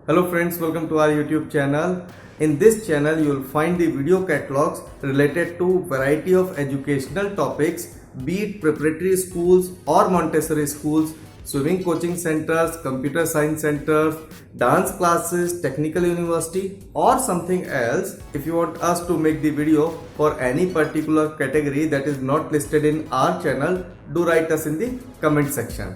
Hello friends, welcome to our YouTube channel. In this channel you will find the video catalogs related to variety of educational topics, be it preparatory schools or Montessori schools, swimming coaching centers, computer science centers, dance classes, technical university or something else. If you want us to make the video for any particular category that is not listed in our channel, do write us in the comment section.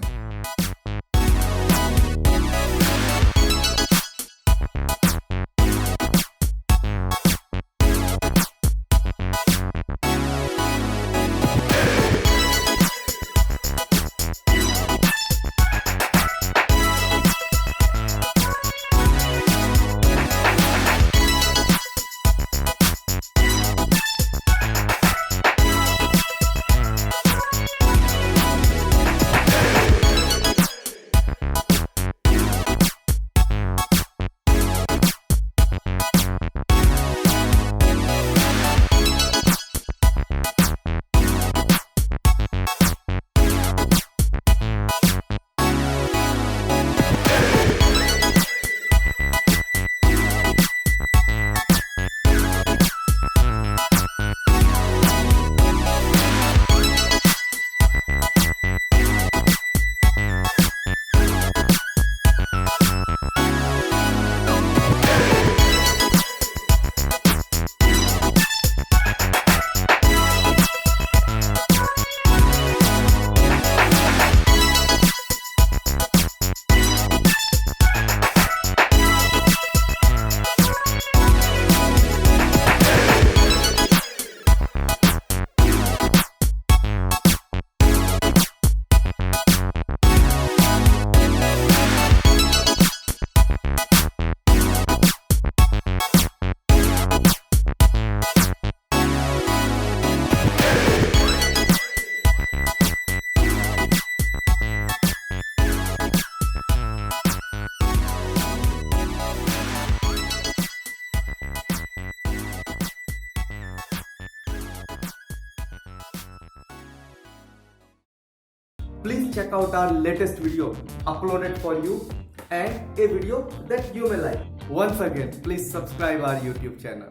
Please check out our latest video uploaded for you and a video that you may like. Once again, please subscribe our YouTube channel.